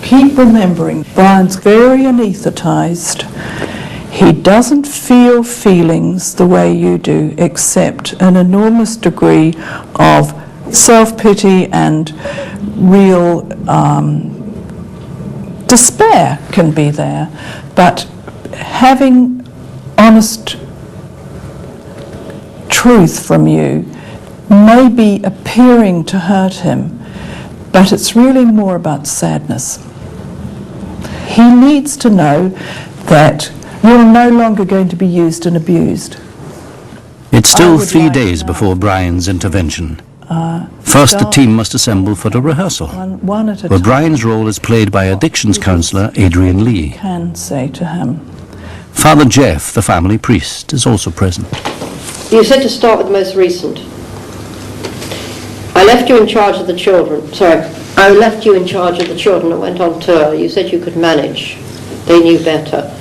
Keep remembering, Brian's very anaesthetised. He doesn't feel feelings the way you do, except an enormous degree of self-pity and real despair can be there. But having honest truth from you may be appearing to hurt him, but it's really more about sadness. He needs to know that you're no longer going to be used and abused. It's still 3 days before Brian's intervention. First, the team must assemble for a rehearsal, where Brian's role is played by addictions counsellor Adrian Lee. Can say to him. Father Jeff, the family priest, is also present. You said to start with the most recent. I left you in charge of the children. I left you in charge of the children and went on tour. You said you could manage. They knew better.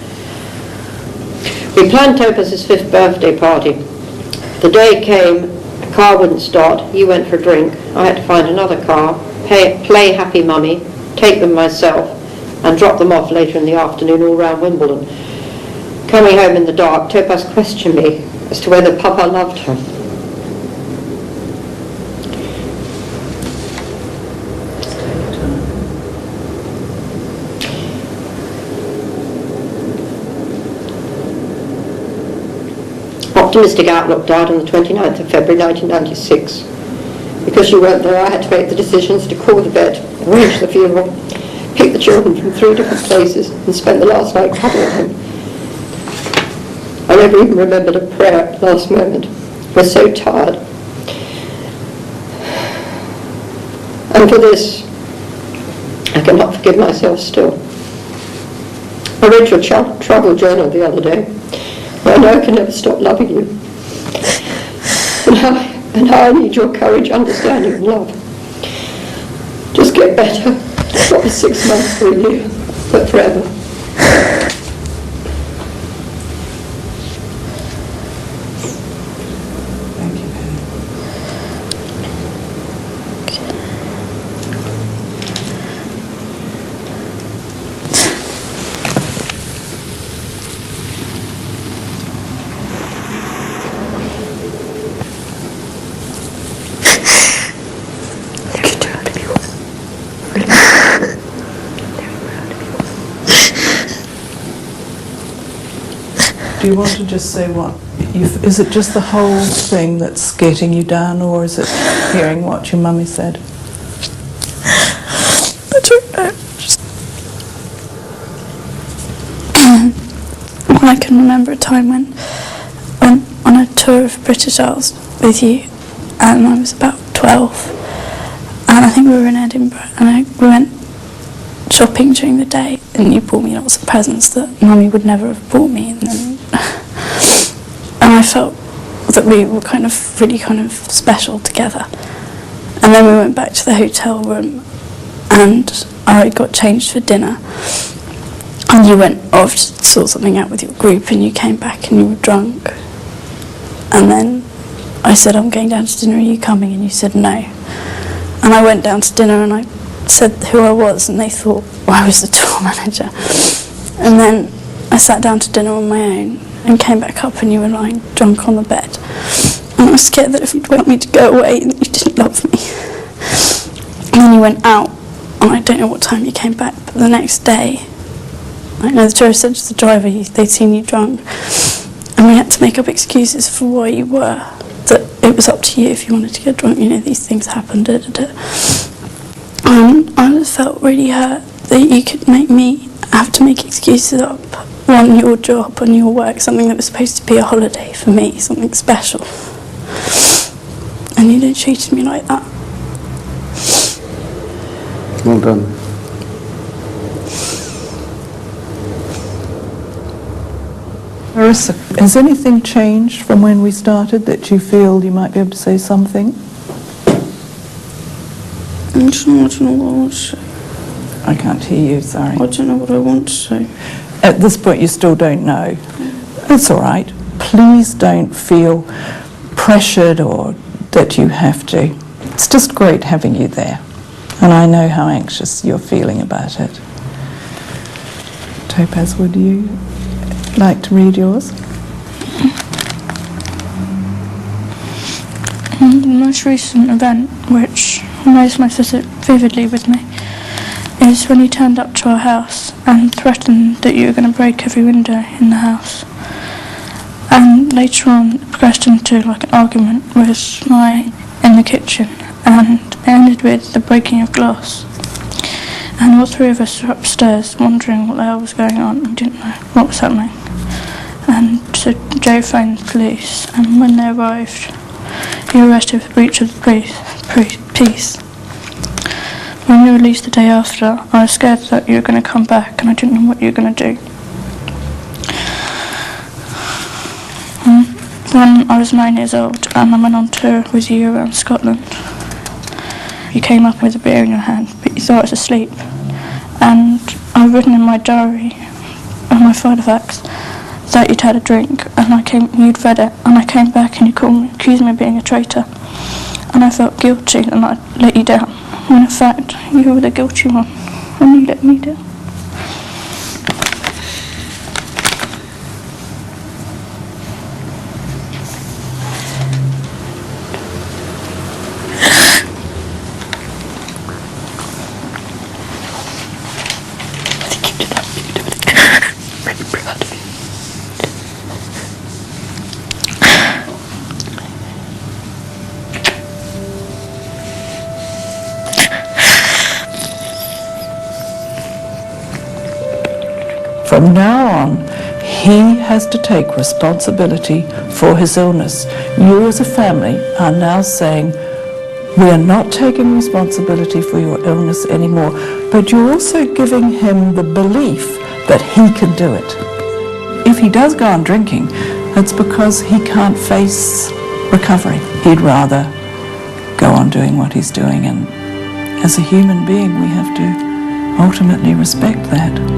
We planned Topaz's 5th birthday party. The day came, a car wouldn't start, you went for a drink. I had to find another car, play Happy Mummy, take them myself, and drop them off later in the afternoon all round Wimbledon. Coming home in the dark, Topaz questioned me as to whether Papa loved her. Optimistic outlook died on the 29th of February 1996. Because you weren't there, I had to make the decisions to call the vet, arrange the funeral, pick the children from 3 different places, and spend the last night cuddling him. I never even remembered a prayer at the last moment. I was so tired. And for this, I cannot forgive myself still. I read your travel journal the other day. I know I can never stop loving you. And how I need your courage, understanding and love. Just get better. Not for 6 months or a year, but forever. Thank you, Penny. Do you want to just say what? Is it just the whole thing that's getting you down, or is it hearing what your mummy said? I don't know. Just I can remember a time when on a tour of British Isles with you, and I was about 12, and I think we were in Edinburgh, and we went shopping during the day, and you bought me lots of presents that Mummy would never have bought me, and I felt that we were really special together. And then we went back to the hotel room, and I got changed for dinner, and you went off to sort something out with your group, and you came back and you were drunk, and then I said, I'm going down to dinner, are you coming? And you said no. And I went down to dinner and I said who I was, and they thought I was the tour manager. And then I sat down to dinner on my own and came back up, and you were lying drunk on the bed. And I was scared that if you'd want me to go away, that you didn't love me. And then you went out, and I don't know what time you came back, but the next day, I know the tourist said to the driver they'd seen you drunk, and we had to make up excuses for why you were, that it was up to you if you wanted to get drunk, these things happened, And I just felt really hurt that you could make me have to make excuses up on your job, on your work, something that was supposed to be a holiday for me, something special. And you didn't treat me like that. Well done. Marissa, has anything changed from when we started that you feel you might be able to say something? I don't know what I want to say. I can't hear you, sorry. I don't know what I want to say. At this point you still don't know. It's all right. Please don't feel pressured or that you have to. It's just great having you there. And I know how anxious you're feeling about it. Topaz, would you like to read yours? The most recent event, which remains most vividly with me, is when you turned up to our house and threatened that you were going to break every window in the house. And later on, it progressed into like an argument with in the kitchen, and it ended with the breaking of glass. And all three of us were upstairs wondering what the hell was going on and didn't know what was happening. And so Joe phoned the police, and when they arrived, he arrested for breach of the peace. When you were released the day after, I was scared that you were going to come back and I didn't know what you were going to do. When I was 9 years old and I went on tour with you around Scotland, you came up with a beer in your hand, but you thought I was asleep. And I've written in my diary, on my Filofax, that you'd had a drink, and you'd read it, and I came back and you accused me of being a traitor. And I felt guilty and I let you down, when in fact you were the guilty one, and you let me down. From now on, he has to take responsibility for his illness. You as a family are now saying, we are not taking responsibility for your illness anymore, but you're also giving him the belief that he can do it. If he does go on drinking, it's because he can't face recovery. He'd rather go on doing what he's doing, and as a human being, we have to ultimately respect that.